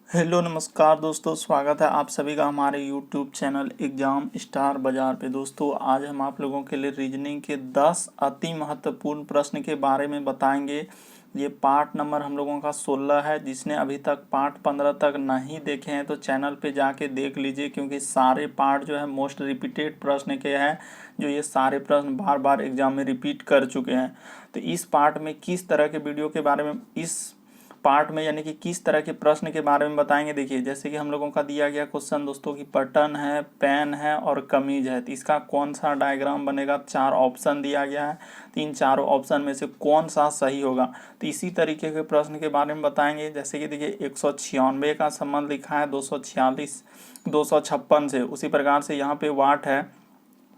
Hello नमस्कार दोस्तों, स्वागत है आप सभी का हमारे यूट्यूब चैनल एग्ज़ाम स्टार बाज़ार पे। दोस्तों आज हम आप लोगों के लिए रीजनिंग के 10 अति महत्वपूर्ण प्रश्न के बारे में बताएंगे। ये पार्ट नंबर हम लोगों का 16 है। जिसने अभी तक पार्ट 15 तक नहीं देखे हैं तो चैनल पे जाके देख लीजिए, क्योंकि सारे पार्ट जो है मोस्ट रिपीटेड प्रश्न के हैं, जो ये सारे प्रश्न बार बार एग्जाम में रिपीट कर चुके हैं। तो इस पार्ट में किस तरह के वीडियो के बारे में इस पार्ट में यानी कि किस तरह के प्रश्न के बारे में बताएंगे। देखिए जैसे कि हम लोगों का दिया गया क्वेश्चन दोस्तों की बटन है, पेन है और कमीज है, तो इसका कौन सा डायग्राम बनेगा। 4 ऑप्शन दिया गया है, तो इन चारों ऑप्शन में से कौन सा सही होगा। तो इसी तरीके के प्रश्न के बारे में बताएंगे। जैसे कि देखिए 196 का संबंध लिखा है 256 से, उसी प्रकार से यहाँ पे वाट है,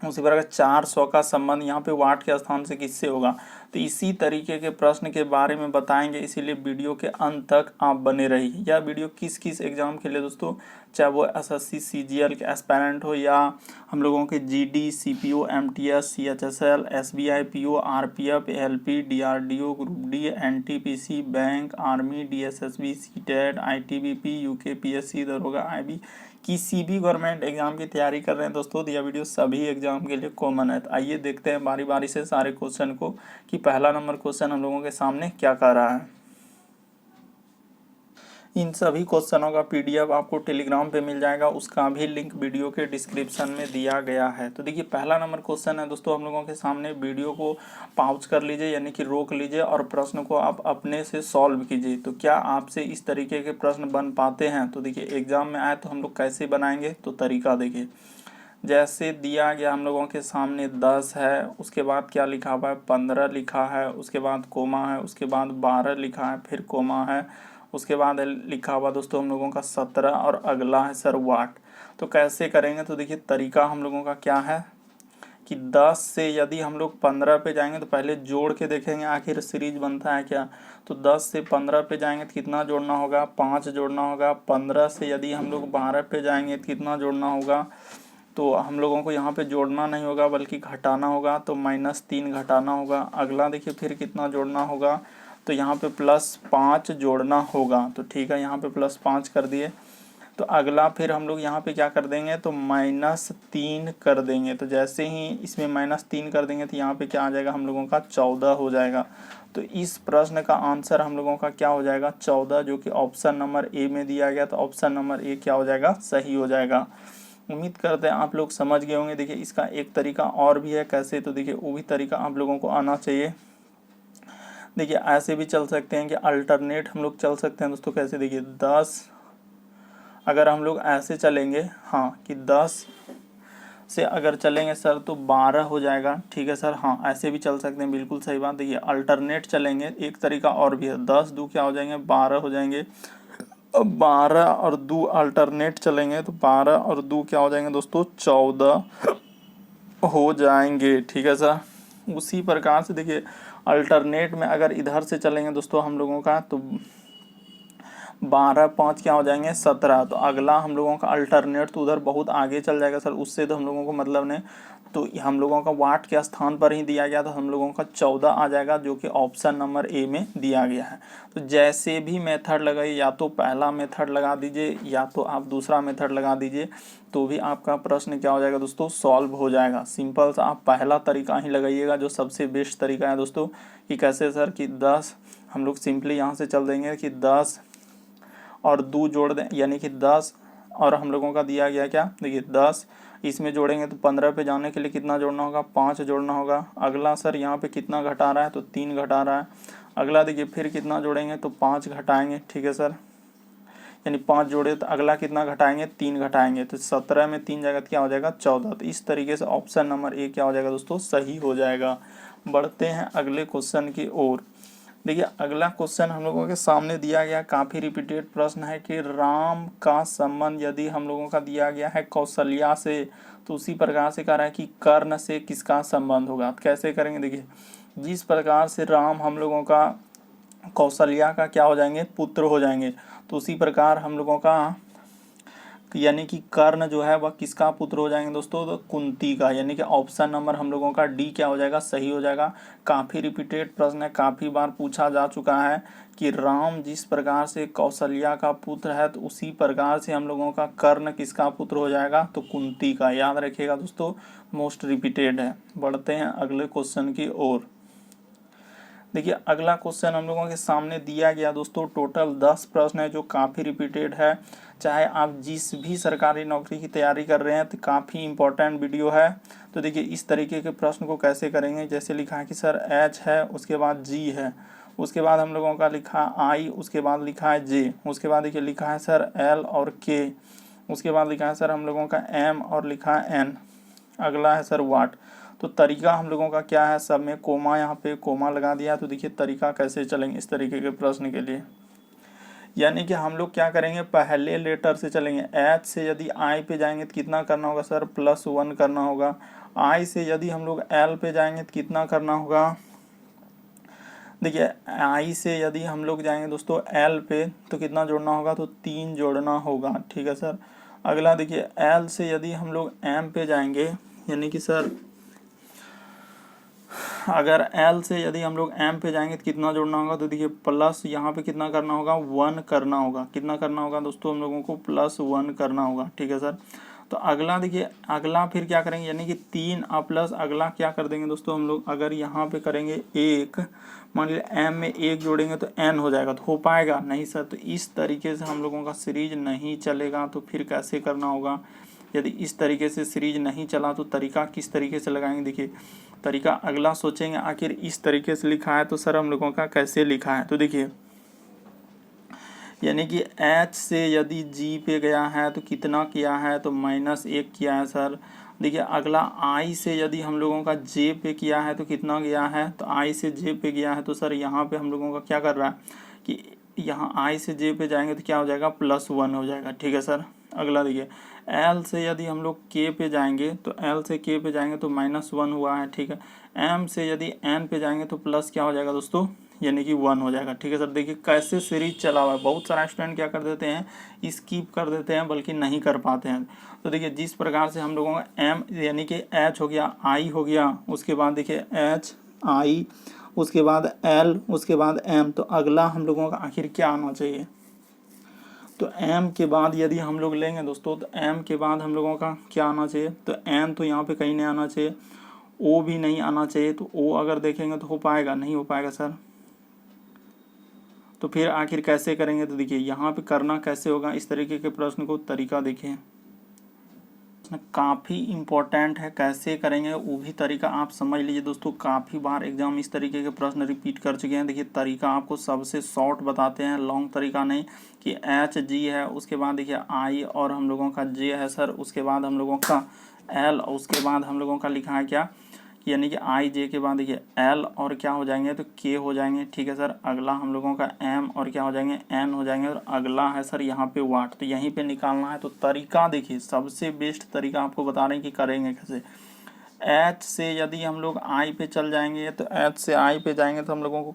उसी प्रकार 400 का संबंध यहाँ पे वाट के स्थान से किससे होगा। तो इसी तरीके के प्रश्न के बारे में बताएंगे, इसीलिए वीडियो के अंत तक आप बने रहिए। यह वीडियो किस किस एग्जाम के लिए दोस्तों, चाहे वो एसएससी सीजीएल के एस्पायरेंट हो या हम लोगों के GD CPO MTS CHSL SBI PO RPF LP DRDO group D NTPC bank army DSSB CTET ITBP UKPSC दरोगा आईबी, किसी भी गवर्नमेंट एग्जाम की तैयारी कर रहे हैं दोस्तों, तो यह वीडियो सभी एग्जाम के लिए कॉमन है। तो आइए देखते हैं बारी बारी से सारे क्वेश्चन को कि पहला नंबर क्वेश्चन हम लोगों के सामने क्या कह रहा है। इन सभी क्वेश्चनों का पीडीएफ आपको टेलीग्राम पे मिल जाएगा, उसका भी लिंक वीडियो के डिस्क्रिप्शन में दिया गया है। तो देखिए पहला नंबर क्वेश्चन है दोस्तों हम लोगों के सामने। वीडियो को पॉज कर लीजिए यानी कि रोक लीजिए और प्रश्न को आप अपने से सॉल्व कीजिए। तो क्या आपसे इस तरीके के प्रश्न बन पाते हैं। तो देखिए एग्जाम में आए तो हम लोग कैसे बनाएंगे, तो तरीका देखिए। जैसे दिया गया हम लोगों के सामने 10 है, उसके बाद क्या लिखा हुआ है 15 लिखा है, उसके बाद कोमा है, उसके बाद 12 लिखा है, फिर कोमा है, उसके बाद लिखा हुआ दोस्तों हम लोगों का 17 और अगला है सर वाट। तो कैसे करेंगे, तो देखिए तरीका हम लोगों का क्या है कि 10 से यदि हम लोग 15 पे जाएंगे तो पहले जोड़ के देखेंगे आखिर सीरीज बनता है क्या। तो 10 से 15 पे जाएंगे तो कितना जोड़ना होगा, 5 जोड़ना होगा। 15 से यदि हम लोग 12 पे जाएंगे तो कितना जोड़ना होगा, तो हम लोगों को यहाँ पे जोड़ना नहीं होगा बल्कि घटाना होगा, तो -3 घटाना होगा। अगला देखिए फिर कितना जोड़ना होगा, तो यहाँ पे +5 जोड़ना होगा। तो ठीक है, यहाँ पे +5 कर दिए। तो अगला फिर हम लोग यहाँ पे क्या कर देंगे, तो -3 कर देंगे। तो जैसे ही इसमें -3 कर देंगे तो यहाँ पे क्या आ जाएगा, हम लोगों का 14 हो जाएगा। तो इस प्रश्न का आंसर हम लोगों का क्या हो जाएगा, 14, जो कि ऑप्शन नंबर ए में दिया गया। तो ऑप्शन नंबर ए क्या हो जाएगा, सही हो जाएगा। उम्मीद करते हैं आप लोग समझ गए होंगे। देखिए इसका एक तरीका और भी है कैसे, तो देखिए वो भी तरीका आप लोगों को आना चाहिए। देखिए ऐसे भी चल सकते हैं कि अल्टरनेट हम लोग चल सकते हैं दोस्तों। कैसे, देखिए 10 अगर हम लोग ऐसे चलेंगे, हाँ कि 10 से अगर चलेंगे सर तो 12 हो जाएगा। ठीक है सर, हाँ ऐसे भी चल सकते हैं, बिल्कुल सही बात। देखिए अल्टरनेट चलेंगे, एक तरीका और भी है। 10 दो क्या हो जाएंगे, 12 हो जाएंगे। अब 12 और 2 अल्टरनेट चलेंगे तो 12 और 2 क्या हो जाएंगे दोस्तों, 14 हो जाएंगे। ठीक है सर, उसी प्रकार से देखिए अल्टरनेट में अगर इधर से चलेंगे दोस्तों हम लोगों का, तो 12 5 क्या हो जाएंगे, 17। तो अगला हम लोगों का अल्टरनेट तो उधर बहुत आगे चल जाएगा सर, उससे तो हम लोगों को मतलब नहीं। तो हम लोगों का वाट के स्थान पर ही दिया गया, तो हम लोगों का 14 आ जाएगा, जो कि ऑप्शन नंबर ए में दिया गया है। तो जैसे भी मेथड लगाइए, या तो पहला मेथड लगा दीजिए या तो आप दूसरा मेथड लगा दीजिए, तो भी आपका प्रश्न क्या हो जाएगा दोस्तों, सॉल्व हो जाएगा। सिंपल सा आप पहला तरीका ही लगाइएगा, जो सबसे बेस्ट तरीका है दोस्तों। कि कैसे सर, कि 10 हम लोग सिंपली यहाँ से चल देंगे कि 10 और 2 जोड़ दें, यानी कि 10 और हम लोगों का दिया गया क्या, देखिए 10 इसमें जोड़ेंगे तो 15 पे जाने के लिए कितना जोड़ना होगा, 5 जोड़ना होगा। अगला सर यहाँ पे कितना घटा रहा है, तो 3 घटा रहा है। अगला देखिए फिर कितना जोड़ेंगे, तो 5 घटाएंगे। ठीक है सर, यानी 5 जोड़े तो अगला कितना घटाएंगे, 3 घटाएंगे। तो 17 में 3 जगह क्या हो जाएगा, 14। तो इस तरीके से ऑप्शन नंबर ए क्या हो जाएगा दोस्तों, सही हो जाएगा। बढ़ते हैं अगले क्वेश्चन की ओर। देखिए अगला क्वेश्चन हम लोगों के सामने दिया गया, काफ़ी रिपीटेड प्रश्न है कि राम का संबंध यदि हम लोगों का दिया गया है कौशल्या से, तो उसी प्रकार से कह रहा है कि कर्ण से किसका संबंध होगा। कैसे करेंगे, देखिए जिस प्रकार से राम हम लोगों का कौशल्या का क्या हो जाएंगे, पुत्र हो जाएंगे, तो उसी प्रकार हम लोगों का यानी कि कर्ण जो है वह किसका पुत्र हो जाएंगे दोस्तों, तो कुंती का, यानी कि ऑप्शन नंबर हम लोगों का डी क्या हो जाएगा, सही हो जाएगा। काफ़ी रिपीटेड प्रश्न है, काफ़ी बार पूछा जा चुका है कि राम जिस प्रकार से कौशल्या का पुत्र है तो उसी प्रकार से हम लोगों का कर्ण किसका पुत्र हो जाएगा, तो कुंती का। याद रखिएगा दोस्तों, मोस्ट रिपीटेड है। बढ़ते हैं अगले क्वेश्चन की ओर। देखिए अगला क्वेश्चन हम लोगों के सामने दिया गया दोस्तों, टोटल 10 प्रश्न है जो काफ़ी रिपीटेड है। चाहे आप जिस भी सरकारी नौकरी की तैयारी कर रहे हैं तो काफ़ी इंपॉर्टेंट वीडियो है। तो देखिए इस तरीके के प्रश्न को कैसे करेंगे, जैसे लिखा है कि सर एच है, उसके बाद जी है, उसके बाद हम लोगों का लिखा आई, उसके बाद लिखा है जे, उसके बाद देखिए लिखा है सर एल और के, उसके बाद लिखा है सर हम लोगों का एम और लिखा है एन, अगला है सर वाट। तो तरीका हम लोगों का क्या है, सब में कोमा, यहाँ पे कोमा लगा दिया। तो देखिए तरीका कैसे चलेंगे इस तरीके के प्रश्न के लिए, यानी कि हम लोग क्या करेंगे, पहले लेटर से चलेंगे। एच से यदि आई पे जाएंगे तो कितना करना होगा सर, +1 करना होगा। आई से यदि हम लोग एल पे जाएंगे तो कितना करना होगा, देखिए आई से यदि हम लोग जाएंगे दोस्तों एल पे तो कितना जोड़ना होगा, तो 3 जोड़ना होगा, ठीक है सर। अगला देखिए एल से यदि हम लोग एम पे जाएंगे, यानी कि सर अगर एल से यदि हम लोग एम पे जाएंगे तो कितना जोड़ना होगा, तो देखिए प्लस यहाँ पे कितना करना होगा, 1 करना होगा। कितना करना होगा दोस्तों, हम लोगों को +1 करना होगा, ठीक है सर। तो अगला देखिए, अगला फिर क्या करेंगे, यानी कि 3 प्लस अगला क्या कर देंगे दोस्तों हम लोग, अगर यहाँ पे करेंगे 1, मान लीजिए एम में 1 जोड़ेंगे तो एन हो जाएगा, तो हो पाएगा नहीं सर। तो इस तरीके से हम लोगों का सीरीज नहीं चलेगा। तो फिर कैसे करना होगा, यदि इस तरीके से सीरीज नहीं चला तो तरीका किस तरीके से लगाएंगे, देखिए तरीका अगला सोचेंगे, आखिर इस तरीके से लिखा है तो सर हम लोगों का कैसे लिखा है। तो देखिए यानी कि H से यदि G पे गया है तो कितना किया है, तो -1 किया है सर। देखिए अगला I से यदि हम लोगों का J पे किया है तो कितना गया है, तो I से J पे गया है। तो सर यहाँ पे हम लोगों का क्या कर रहा है कि यहाँ I से J पे जाएंगे तो क्या हो जाएगा, +1 हो जाएगा, ठीक है सर। अगला देखिए L से यदि हम लोग K पे जाएंगे तो L से K पे जाएंगे तो -1 हुआ है, ठीक है। M से यदि N पे जाएंगे तो प्लस क्या हो जाएगा दोस्तों, यानी कि 1 हो जाएगा, ठीक है सर। देखिए कैसे सीरीज चला हुआ है। बहुत सारा स्टूडेंट क्या कर देते हैं, स्किप कर देते हैं, बल्कि नहीं कर पाते हैं। तो देखिए जिस प्रकार से हम लोगों का एम यानी कि एच हो गया, आई हो गया, उसके बाद देखिए एच आई, उसके बाद एल, उसके बाद एम, तो अगला हम लोगों का आखिर क्या आना चाहिए, तो एम के बाद यदि हम लोग लेंगे दोस्तों तो एम के बाद हम लोगों का क्या आना चाहिए, तो एन तो यहाँ पे कहीं नहीं आना चाहिए, ओ भी नहीं आना चाहिए। तो ओ अगर देखेंगे तो हो पाएगा, नहीं हो पाएगा सर। तो फिर आखिर कैसे करेंगे, तो देखिए यहाँ पे करना कैसे होगा, इस तरीके के प्रश्न को तरीका देखिए, काफ़ी इम्पोर्टेंट है। कैसे करेंगे वो भी तरीका आप समझ लीजिए दोस्तों। काफ़ी बार एग्जाम इस तरीके के प्रश्न रिपीट कर चुके हैं। देखिए तरीका आपको सबसे शॉर्ट बताते हैं, लॉन्ग तरीका नहीं, कि HG है, उसके बाद देखिए I और हम लोगों का J है सर, उसके बाद हम लोगों का L, उसके बाद हम लोगों का लिखा है क्या, यानी कि I J के बाद देखिए L और क्या हो जाएंगे, तो K हो जाएंगे, ठीक है सर। अगला हम लोगों का M और क्या हो जाएंगे, N हो जाएंगे, और अगला है सर यहाँ पे वाट। तो यहीं पे निकालना है। तो तरीका देखिए, सबसे बेस्ट तरीका आपको बता रहे हैं कि करेंगे कैसे। H से यदि हम लोग I पे चल जाएंगे, तो H से I पे जाएंगे तो हम लोगों को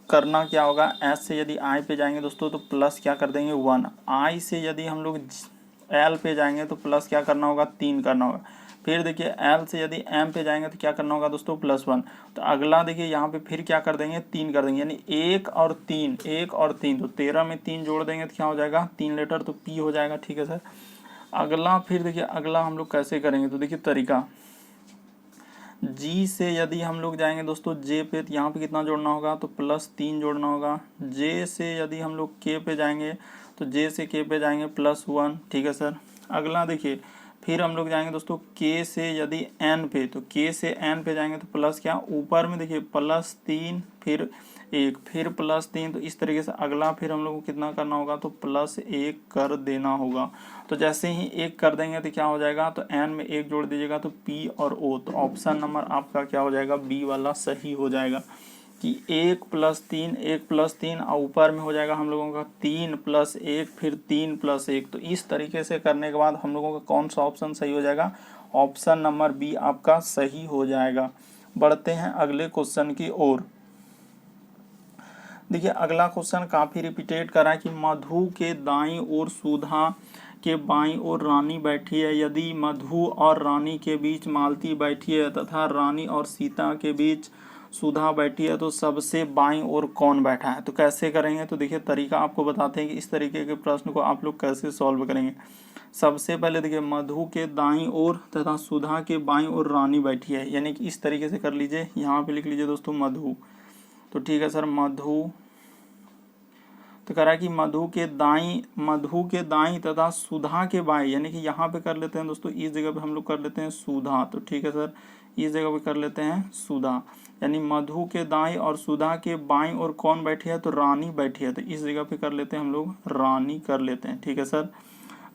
करना क्या होगा, H से यदि I पे जाएंगे दोस्तों तो प्लस क्या कर देंगे, 1। I से यदि हम लोग L पे जाएंगे तो प्लस क्या करना होगा, 3 करना होगा। फिर देखिए L से यदि M पे जाएंगे तो क्या करना होगा दोस्तों, +1। तो अगला देखिए यहाँ पे फिर क्या कर देंगे, 3 कर देंगे, यानी 1 और 3, 1 और 3, तो 13 में 3 जोड़ देंगे तो क्या हो जाएगा, 3 लेटर, तो P हो जाएगा, ठीक है सर। अगला फिर देखिए अगला हम लोग कैसे करेंगे, तो देखिए तरीका, G से यदि हम लोग जाएंगे दोस्तों J पे, तो यहाँ पे कितना जोड़ना होगा, तो +3 जोड़ना होगा। J से यदि हम लोग K पे जाएंगे तो J से K पे जाएंगे +1, ठीक है सर। अगला देखिए फिर हम लोग जाएंगे दोस्तों K से यदि N पे, तो K से N पे जाएंगे तो प्लस क्या, ऊपर में देखिए +3 फिर 1 फिर +3, तो इस तरीके से अगला फिर हम लोग को कितना करना होगा, तो +1 कर देना होगा। तो जैसे ही 1 कर देंगे तो क्या हो जाएगा, तो N में 1 जोड़ दीजिएगा तो P और O, तो ऑप्शन नंबर आपका क्या हो जाएगा, B वाला सही हो जाएगा, कि 1 + 3 1 + 3 और ऊपर में हो जाएगा हम लोगों का 3 + 1 फिर 3 + 1। तो इस तरीके से करने के बाद हम लोगों का कौन सा ऑप्शन सही हो जाएगा, ऑप्शन नंबर B आपका सही हो जाएगा। बढ़ते हैं अगले क्वेश्चन की ओर। देखिए अगला क्वेश्चन काफ़ी रिपीटेड करा है कि मधु के दाईं ओर सुधा के बाईं ओर रानी बैठी है, यदि मधु और रानी के बीच मालती बैठी है तथा रानी और सीता के बीच सुधा बैठी है, तो सबसे बाईं ओर कौन बैठा है। तो कैसे करेंगे, तो देखिए तरीका आपको बताते हैं कि इस तरीके के प्रश्न को आप लोग कैसे सॉल्व करेंगे। सबसे पहले देखिए मधु के दाईं ओर तथा सुधा के बाईं ओर रानी बैठी है, यानी कि इस तरीके से कर लीजिए। यहाँ पे लिख लीजिए दोस्तों मधु। तो ठीक है सर, मधु तो कह रहा है कि मधु के दाईं तथा सुधा के बाईं, यानी कि यहाँ पे कर लेते हैं दोस्तों, इस जगह पे हम लोग कर लेते हैं सुधा। तो ठीक है सर, इस जगह पे कर लेते हैं सुधा, यानी मधु के दाईं और सुधा के बाईं और कौन बैठी है, तो रानी बैठी है। तो इस जगह पे कर लेते हैं हम लोग रानी कर लेते हैं। ठीक है सर,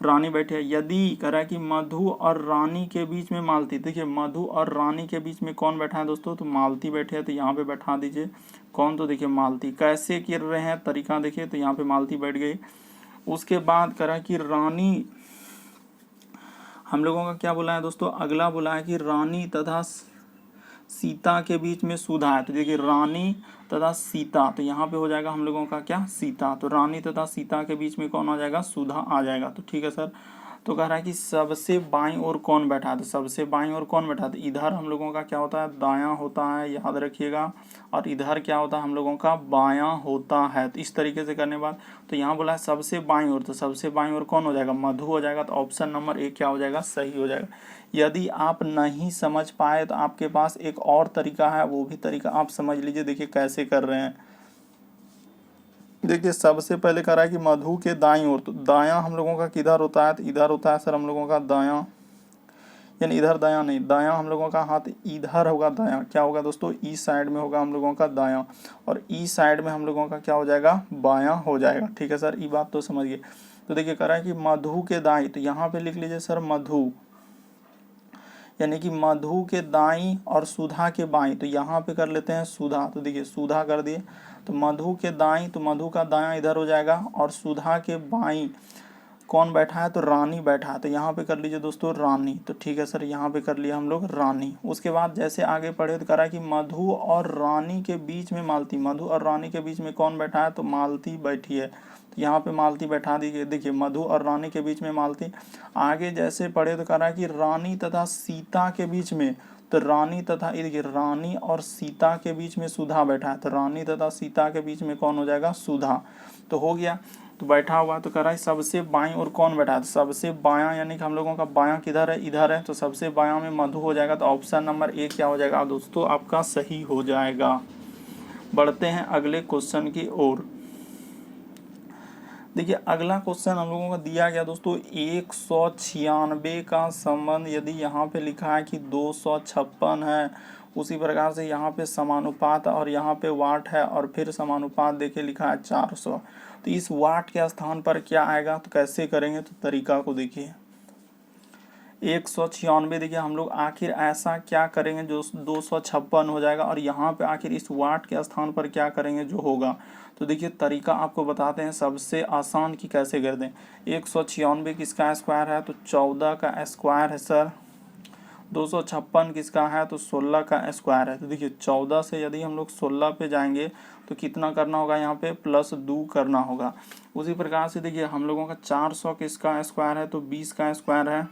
रानी बैठी है। यदि कह रहा है कि मधु और रानी के बीच में मालती, देखिए मधु और रानी के बीच में कौन बैठा है दोस्तों, तो मालती बैठे है। तो यहाँ पे बैठा दीजिए कौन, तो देखिए मालती। कैसे कर रहे हैं तरीका देखिए, तो यहाँ पे मालती बैठ गई। उसके बाद कह रहा है कि रानी, हम लोगों का क्या बोला है दोस्तों, अगला बोला है कि रानी तथा सीता के बीच में सुधा है। तो देखिए रानी तथा सीता, तो यहाँ पे हो जाएगा हम लोगों का क्या, सीता। तो रानी तथा सीता के बीच में कौन आ जाएगा, सुधा आ जाएगा। तो ठीक है सर, तो कह रहा है कि सबसे बाईं ओर कौन बैठा है, तो सबसे बाईं ओर कौन बैठा है, तो इधर हम लोगों का क्या होता है, दायां होता है, याद रखिएगा। और इधर क्या होता है हम लोगों का, बायां होता है। तो इस तरीके से करने बाद, तो यहाँ बोला है सबसे बाईं ओर, तो सबसे बाईं ओर कौन हो जाएगा, मधु हो जाएगा। तो ऑप्शन नंबर ए क्या हो जाएगा, सही हो जाएगा। यदि आप नहीं समझ पाए तो आपके पास एक और तरीका है, वो भी तरीका आप समझ लीजिए। देखिए कैसे कर रहे हैं। देखिए सबसे पहले कह रहा है कि मधु के दाईं ओर, तो दायां हम लोगों का किधर होता है, तो इधर होता है सर हम लोगों का दायां, यानी इधर दायां नहीं, दायां हम लोगों का हाथ इधर होगा। दायां क्या होगा दोस्तों, ई साइड में होगा हम लोगों का दायां, और ई साइड में हम लोगों का क्या हो जाएगा, बायां हो जाएगा। ठीक है सर, ये बात तो समझिए। तो देखिए कह रहा है कि मधु के दाईं, तो यहाँ पे लिख लीजिए सर मधु, यानी कि मधु के दाईं और सुधा के बाईं, तो यहाँ पे कर लेते हैं सुधा। तो देखिए सुधा कर दिए, तो मधु के दाईं, तो मधु का दायां इधर हो जाएगा, और सुधा के बाईं कौन बैठा है, तो रानी बैठा है। तो यहाँ पे कर लीजिए दोस्तों रानी। तो ठीक है सर, यहाँ पे कर लिया हम लोग रानी। उसके बाद जैसे आगे पढ़े तो करा कि मधु और रानी के बीच में मालती, मधु और रानी के बीच में कौन बैठा है, तो मालती बैठी है। तो यहाँ पे मालती बैठा दी। देखिए मधु और रानी के बीच में मालती। आगे जैसे पढ़े तो करा कि रानी तथा सीता के बीच में, तो रानी तथा, ये देखिए रानी और सीता के बीच में सुधा बैठा है। तो रानी तथा सीता के बीच में कौन हो जाएगा, सुधा। तो हो गया, तो बैठा हुआ। तो कह रहा है सबसे बाईं ओर कौन बैठा है, तो सबसे बायां, यानी कि हम लोगों का बायां किधर है, इधर है। तो सबसे बायां में मधु हो जाएगा। तो ऑप्शन नंबर ए क्या हो जाएगा दोस्तों, आपका सही हो जाएगा। बढ़ते हैं अगले क्वेश्चन की ओर। देखिए अगला क्वेश्चन हम लोगों को दिया गया दोस्तों 196 का संबंध, यदि यहाँ पे लिखा है कि 256 है, उसी प्रकार से यहाँ पे समानुपात और यहाँ पे वाट है, और फिर समानुपात देखिए लिखा है 400। तो इस वाट के स्थान पर क्या आएगा, तो कैसे करेंगे, तो तरीका को देखिए। 196, देखिए हम लोग आखिर ऐसा क्या करेंगे जो 256 हो जाएगा, और यहाँ पे आखिर इस वाट के स्थान पर क्या करेंगे जो होगा। तो देखिए तरीका आपको बताते हैं सबसे आसान कि कैसे कर दें। 196 किसका स्क्वायर है, तो 14 का स्क्वायर है सर। 256 किसका है, तो 16 का स्क्वायर है। तो देखिए 14 से यदि हम लोग 16 पे जाएंगे तो कितना करना होगा, यहाँ पे +2 करना होगा। उसी प्रकार से देखिए हम लोगों का 400 किसका स्क्वायर है, तो 20 का स्क्वायर है।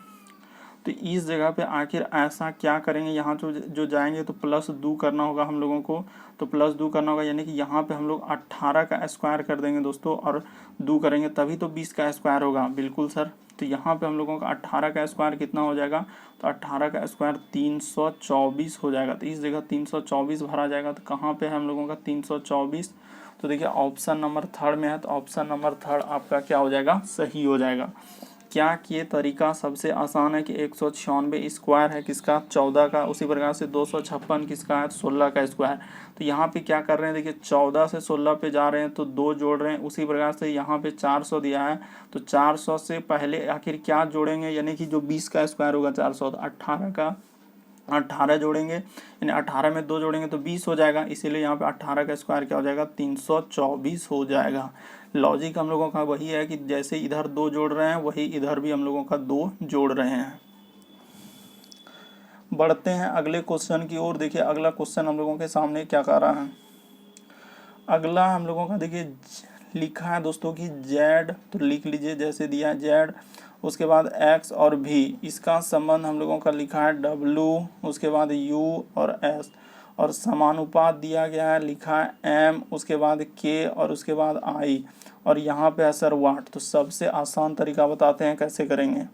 तो इस जगह पे आखिर ऐसा क्या करेंगे, यहाँ जो जाएंगे तो +2 करना होगा हम लोगों को। तो +2 करना होगा, यानी कि यहाँ पे हम लोग 18 का स्क्वायर कर देंगे दोस्तों, और 2 करेंगे तभी तो 20 का स्क्वायर होगा। बिल्कुल सर। तो यहाँ पे हम लोगों का 18 का स्क्वायर कितना हो जाएगा, तो 18 का स्क्वायर 324 हो जाएगा। तो इस जगह 324 भरा जाएगा। तो कहाँ पे है हम लोगों का 324, तो देखिए ऑप्शन नंबर 3 में है। तो ऑप्शन नंबर 3 आपका क्या हो जाएगा, सही हो जाएगा। क्या ये तरीका सबसे आसान है कि 196 स्क्वायर है किसका, 14 का, उसी प्रकार से 256 किसका है, 16 का स्क्वायर। तो यहाँ पे क्या कर रहे हैं, देखिए 14 से 16 पे जा रहे हैं तो 2 जोड़ रहे हैं। उसी प्रकार से यहाँ पे 400 दिया है, तो 400 से पहले आखिर क्या जोड़ेंगे, यानी कि जो 20 का स्क्वायर होगा 400, तो 18 का 18 जोड़ेंगे, यानी 18 में 2 जोड़ेंगे तो 20 हो जाएगा। इसीलिए यहाँ पे 18 का स्क्वायर क्या हो जाएगा, 324 हो जाएगा। लॉजिक हम लोगों का वही है कि जैसे इधर 2 जोड़ रहे हैं वही इधर भी हम लोगों का 2 जोड़ रहे हैं। बढ़ते हैं अगले क्वेश्चन की ओर। देखिए अगला क्वेश्चन हम लोगों के सामने क्या कर रहा है। अगला हम लोगों का देखिए लिखा है दोस्तों कि जेड, तो लिख लीजिए जैसे दिया है जेड, उसके बाद एक्स और भी, इसका संबंध हम लोगों का लिखा है डब्लू, उसके बाद यू और एस, और समानुपात दिया गया है, लिखा है एम, उसके बाद के और उसके बाद आई, और यहाँ पे है सर वाट। तो सबसे आसान तरीका बताते हैं कैसे करेंगे।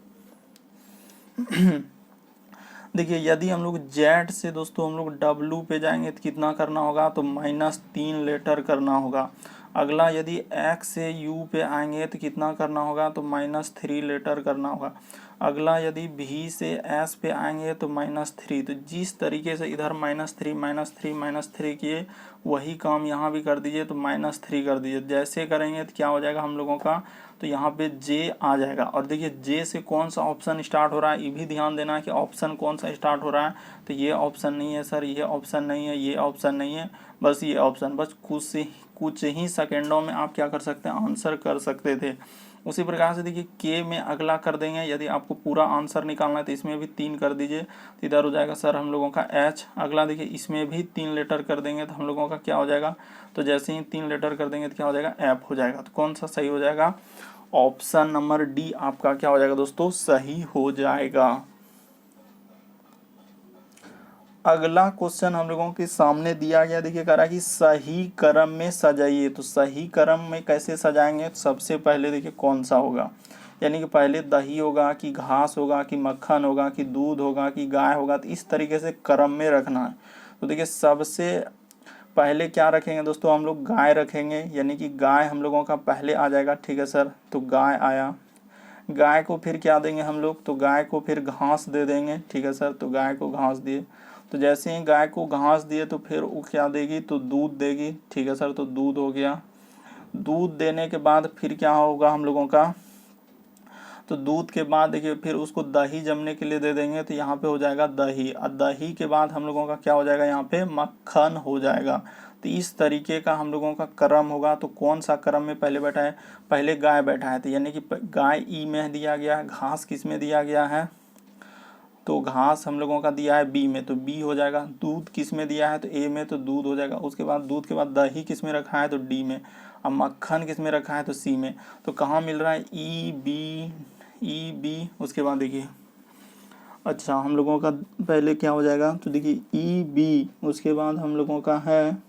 देखिए यदि हम लोग जेड से दोस्तों हम लोग डब्लू पे जाएंगे तो कितना करना होगा, तो -3 लेटर करना होगा। अगला यदि एक्स से यू पे आएंगे तो कितना करना होगा, तो -3 लेटर करना होगा। अगला यदि भी से एस पे आएंगे तो -3। तो जिस तरीके से इधर -3 किए वही काम यहाँ भी कर दीजिए, तो -3 कर दीजिए। जैसे करेंगे तो क्या हो जाएगा हम लोगों का, तो यहाँ पे जे आ जाएगा। और देखिए जे से कौन सा ऑप्शन स्टार्ट हो रहा है, ये भी ध्यान देना है कि ऑप्शन कौन सा स्टार्ट हो रहा है। तो ये ऑप्शन नहीं है सर, ये ऑप्शन नहीं है, ये ऑप्शन नहीं है, बस ये ऑप्शन। बस कुछ ही सेकेंडों में आप क्या कर सकते हैं, आंसर कर सकते थे। उसी प्रकार से देखिए के में अगला कर देंगे, यदि आपको पूरा आंसर निकालना है तो इसमें भी 3 कर दीजिए, तो इधर हो जाएगा सर हम लोगों का एच। अगला देखिए इसमें भी 3 लेटर कर देंगे तो हम लोगों का क्या हो जाएगा, तो जैसे ही 3 लेटर कर देंगे तो क्या हो जाएगा, एफ हो जाएगा। तो कौन सा सही हो जाएगा, ऑप्शन नंबर डी आपका क्या हो जाएगा दोस्तों, सही हो जाएगा। अगला क्वेश्चन हम लोगों के सामने दिया गया, देखिए कह रहा है कि सही क्रम में सजाइए। तो सही क्रम में कैसे सजाएंगे, तो सबसे पहले देखिए कौन सा होगा, यानी कि पहले दही होगा कि घास होगा कि मक्खन होगा कि दूध होगा कि गाय होगा, तो इस तरीके से क्रम में रखना है। तो देखिए सबसे पहले क्या रखेंगे दोस्तों, हम लोग गाय रखेंगे, यानी कि गाय हम लोगों का पहले आ जाएगा, ठीक है सर। तो गाय आया, गाय को फिर क्या देंगे हम लोग, तो गाय को फिर घास दे देंगे, ठीक है सर। तो गाय को घास दिए, तो जैसे ही गाय को घास दिए तो फिर वो क्या देगी, तो दूध देगी, ठीक है सर। तो दूध हो गया। दूध देने के बाद फिर क्या होगा हम लोगों का, तो दूध के बाद देखिए फिर उसको दही जमने के लिए दे देंगे, तो यहाँ पे हो जाएगा दही। और दही के बाद हम लोगों का क्या हो जाएगा, यहाँ पे मक्खन हो जाएगा। तो इस तरीके का हम लोगों का क्रम होगा। तो कौन सा क्रम में पहले बैठा है, पहले गाय बैठा है, तो यानी कि गाय ई में दिया गया है, घास किस में दिया गया है, तो घास हम लोगों का दिया है बी में, तो बी हो जाएगा। दूध किस में दिया है, तो ए में, तो दूध हो जाएगा। उसके बाद दूध के बाद दही किस में रखा है, तो डी में। अब मक्खन किस में रखा है, तो सी में। तो कहाँ मिल रहा है, ई बी। उसके बाद देखिए अच्छा हम लोगों का पहले क्या हो जाएगा, तो देखिए ई बी, उसके बाद हम लोगों का है,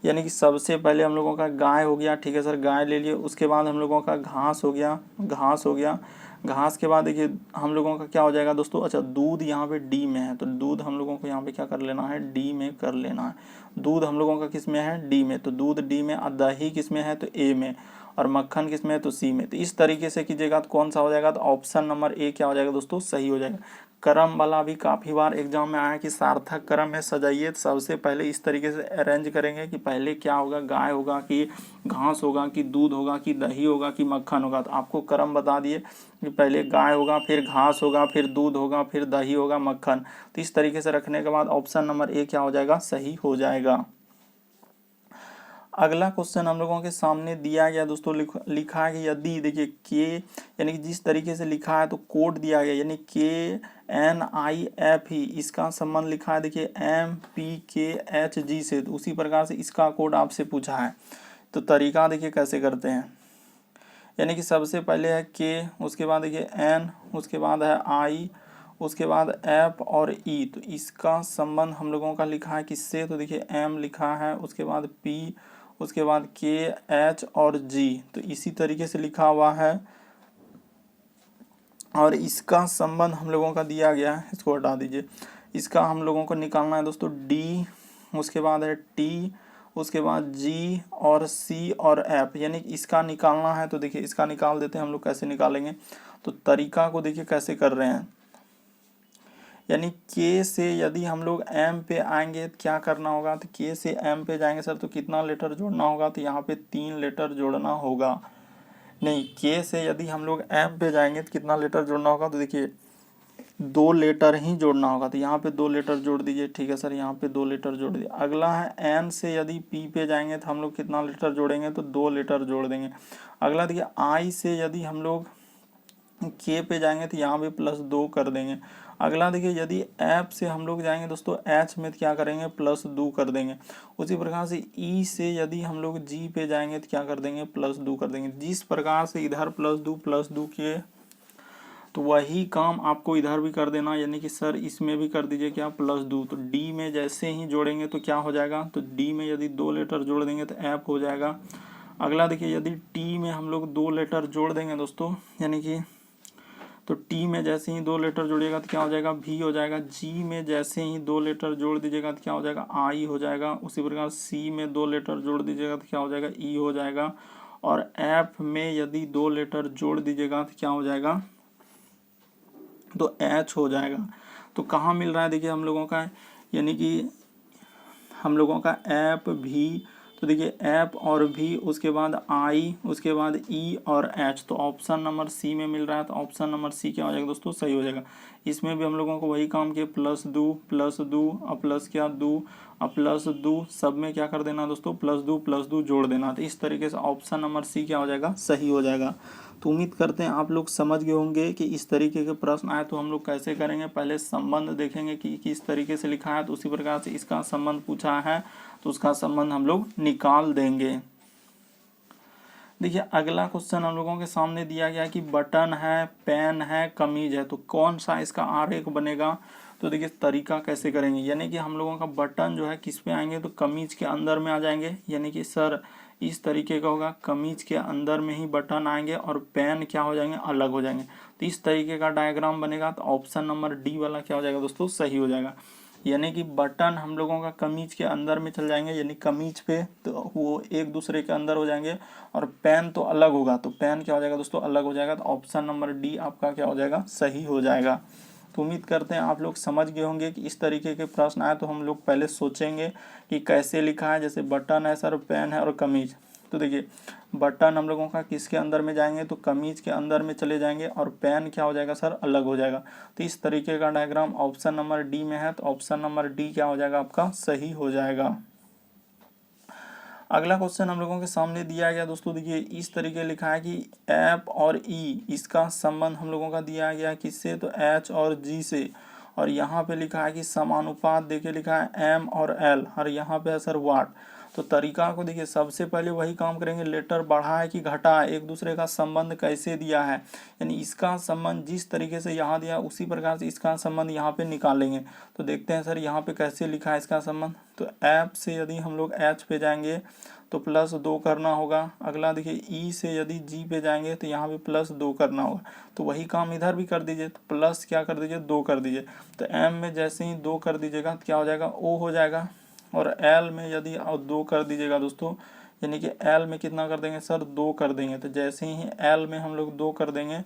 यानी कि सबसे पहले हम लोगों का गाय हो गया, ठीक है सर, गाय ले लिए। उसके बाद हम लोगों का घास हो गया, घास हो गया। घास के बाद देखिए हम लोगों का क्या हो जाएगा दोस्तों, अच्छा दूध यहाँ पे डी में है, तो दूध हम लोगों को यहाँ पे क्या कर लेना है, डी में कर लेना है। दूध हम लोगों का किस में है, डी में, तो दूध डी में। और दही किस में है, तो ए में। और मक्खन किस में है, तो सी में। तो इस तरीके से कीजिएगा तो कौन सा हो जाएगा, तो ऑप्शन नंबर ए क्या हो जाएगा दोस्तों, सही हो जाएगा। क्रम वाला भी काफ़ी बार एग्जाम में आया कि सार्थक क्रम में सजाइए। तो सबसे पहले इस तरीके से अरेंज करेंगे कि पहले क्या होगा, गाय होगा कि घास होगा कि दूध होगा कि दही होगा कि मक्खन होगा। तो आपको क्रम बता दिए कि पहले गाय होगा, फिर घास होगा, फिर दूध होगा, फिर दही होगा, मक्खन। तो इस तरीके से रखने के बाद ऑप्शन नंबर ए क्या हो जाएगा, सही हो जाएगा। अगला क्वेश्चन हम लोगों के सामने दिया गया दोस्तों, लिखा है कि यदि देखिए के, यानी कि जिस तरीके से लिखा है तो कोड दिया गया, यानी KNIF ही इसका संबंध लिखा है, देखिए MPKHG से। तो उसी प्रकार से इसका कोड आपसे पूछा है। तो तरीका देखिए कैसे करते हैं, यानी कि सबसे पहले है के, उसके बाद देखिए N, उसके बाद है I, उसके बाद F और E। तो इसका संबंध हम लोगों का लिखा है किससे, तो देखिए M लिखा है, उसके बाद P, उसके बाद K, H और G। तो इसी तरीके से लिखा हुआ है। और इसका संबंध हम लोगों का दिया गया है, इसको हटा दीजिए। इसका हम लोगों को निकालना है दोस्तों D, उसके बाद है T, उसके बाद G और C और F, यानी इसका निकालना है। तो देखिए इसका निकाल देते हैं हम लोग, कैसे निकालेंगे, तो तरीका को देखिए कैसे कर रहे हैं। यानी K से यदि हम लोग M पे आएंगे तो क्या करना होगा, तो K से M पे जाएंगे सर तो कितना लेटर जोड़ना होगा, तो यहाँ पे 3 लेटर जोड़ना होगा। नहीं, K से यदि हम लोग M पे जाएंगे तो कितना लेटर जोड़ना होगा, तो देखिए 2 लेटर ही जोड़ना होगा। तो यहाँ पे 2 लेटर जोड़ दीजिए, ठीक है सर, यहाँ पे 2 लेटर जोड़ दिए। अगला है N से यदि P पे जाएंगे तो हम लोग कितना लेटर जोड़ेंगे, तो 2 लेटर जोड़ देंगे। अगला देखिए I से यदि हम लोग के पे जाएंगे तो यहाँ भी +2 कर देंगे। अगला देखिए, यदि ऐप से हम लोग जाएंगे दोस्तों एच में तो क्या करेंगे +2 कर देंगे। उसी प्रकार से ई से यदि हम लोग जी पे जाएंगे तो क्या कर देंगे +2 कर देंगे। जिस प्रकार से इधर +2 किए तो वही काम आपको इधर भी कर देना, यानी कि सर इसमें भी कर दीजिए क्या +2। तो डी में जैसे ही जोड़ेंगे तो क्या हो जाएगा, तो डी में यदि 2 लेटर जोड़ देंगे तो ऐप हो जाएगा। अगला देखिए, यदि टी में हम लोग 2 लेटर जोड़ देंगे दोस्तों, यानी कि तो टी में जैसे ही 2 लेटर जोड़िएगा तो क्या हो जाएगा भी हो जाएगा। जी में जैसे ही 2 लेटर जोड़ दीजिएगा तो क्या हो जाएगा आई हो जाएगा। उसी प्रकार सी में 2 लेटर जोड़ दीजिएगा तो क्या हो जाएगा ई हो जाएगा। और एफ में यदि 2 लेटर जोड़ दीजिएगा तो क्या हो जाएगा, तो एच हो जाएगा। तो कहाँ मिल रहा है देखिए हम लोगों का, यानी कि हम लोगों का ऐप भी, तो देखिए ऐप और भी, उसके बाद आई, उसके बाद ई और एच। तो ऑप्शन नंबर सी में मिल रहा है, तो ऑप्शन नंबर सी क्या हो जाएगा दोस्तों, सही हो जाएगा। इसमें भी हम लोगों को वही काम किया, +2 और प्लस क्या 2 और +2, सब में क्या कर देना दोस्तों +2 जोड़ देना। तो इस तरीके से ऑप्शन नंबर सी क्या हो जाएगा, सही हो जाएगा। तो उम्मीद करते हैं आप लोग समझ गए होंगे कि इस तरीके के प्रश्न आए तो हम लोग कैसे करेंगे। पहले संबंध देखेंगे कि किस तरीके से लिखा है, तो उसी प्रकार से इसका संबंध पूछा है तो उसका संबंध हम लोग निकाल देंगे। देखिए अगला क्वेश्चन हम लोगों के सामने दिया गया कि बटन है, पेन है, कमीज है, तो कौन सा इसका आरेख बनेगा। तो देखिए तरीका कैसे करेंगे, यानी कि हम लोगों का बटन जो है किस पे आएंगे, तो कमीज के अंदर में आ जाएंगे, यानी कि सर इस तरीके का होगा, कमीज के अंदर में ही बटन आएंगे और पेन क्या हो जाएंगे, अलग हो जाएंगे। तो इस तरीके का डायग्राम बनेगा। तो ऑप्शन नंबर डी वाला क्या हो जाएगा दोस्तों, सही हो जाएगा। यानी कि बटन हम लोगों का कमीज के अंदर में चल जाएंगे, यानी कमीज पे तो वो एक दूसरे के अंदर हो जाएंगे, और पेन तो अलग होगा, तो पेन क्या हो जाएगा दोस्तों, अलग हो जाएगा। तो ऑप्शन नंबर डी आपका क्या हो जाएगा, सही हो जाएगा। तो उम्मीद करते हैं आप लोग समझ गए होंगे कि इस तरीके के प्रश्न आए तो हम लोग पहले सोचेंगे कि कैसे लिखा है। जैसे बटन है सर, पेन है और कमीज, तो देखिए बटन हम लोगों का किसके अंदर में जाएंगे, तो कमीज के अंदर में चले जाएंगे, और पेन क्या हो जाएगा सर, अलग हो जाएगा। तो इस तरीके का डायग्राम ऑप्शन नंबर डी में है, तो ऑप्शन नंबर डी क्या हो जाएगा आपका, सही हो जाएगा। अगला क्वेश्चन हम लोगों के सामने दिया गया दोस्तों, देखिए इस तरीके लिखा है कि एफ और ई, इसका संबंध हम लोगों का दिया गया किससे, तो एच और जी से। और यहाँ पे लिखा है कि समानुपात देके लिखा है एम और एल, और यहाँ पे है सर वाट। तो तरीका को देखिए, सबसे पहले वही काम करेंगे, लेटर बढ़ा है कि घटा है, एक दूसरे का संबंध कैसे दिया है, यानी इसका संबंध जिस तरीके से यहाँ दिया उसी प्रकार से इसका संबंध यहाँ पे निकालेंगे। तो देखते हैं सर यहाँ पे कैसे लिखा है इसका संबंध। तो ऐप से यदि हम लोग एच पे जाएंगे तो +2 करना होगा। अगला देखिए ई से यदि जी पे जाएंगे तो यहाँ पे +2 करना होगा। तो वही काम इधर भी कर दीजिए, तो प्लस क्या कर दीजिए, 2 कर दीजिए। तो एम में जैसे ही 2 कर दीजिएगा तो क्या हो जाएगा, ओ हो जाएगा। और एल में यदि 2 कर दीजिएगा दोस्तों, यानी कि एल में कितना कर देंगे सर, 2 कर देंगे। तो जैसे ही एल में हम लोग 2 कर देंगे,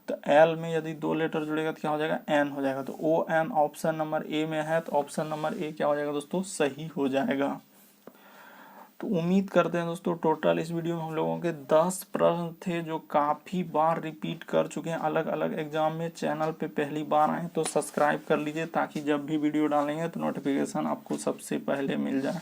तो एल में यदि 2 लेटर जुड़ेगा तो क्या हो जाएगा, एन हो जाएगा। तो O N option number A में है, तो ऑप्शन नंबर ए क्या हो जाएगा दोस्तों, सही हो जाएगा। तो उम्मीद करते हैं दोस्तों टोटल इस वीडियो में हम लोगों के 10 प्रश्न थे जो काफ़ी बार रिपीट कर चुके हैं अलग अलग एग्जाम में। चैनल पे पहली बार आए तो सब्सक्राइब कर लीजिए ताकि जब भी वीडियो डालेंगे तो नोटिफिकेशन आपको सबसे पहले मिल जाए।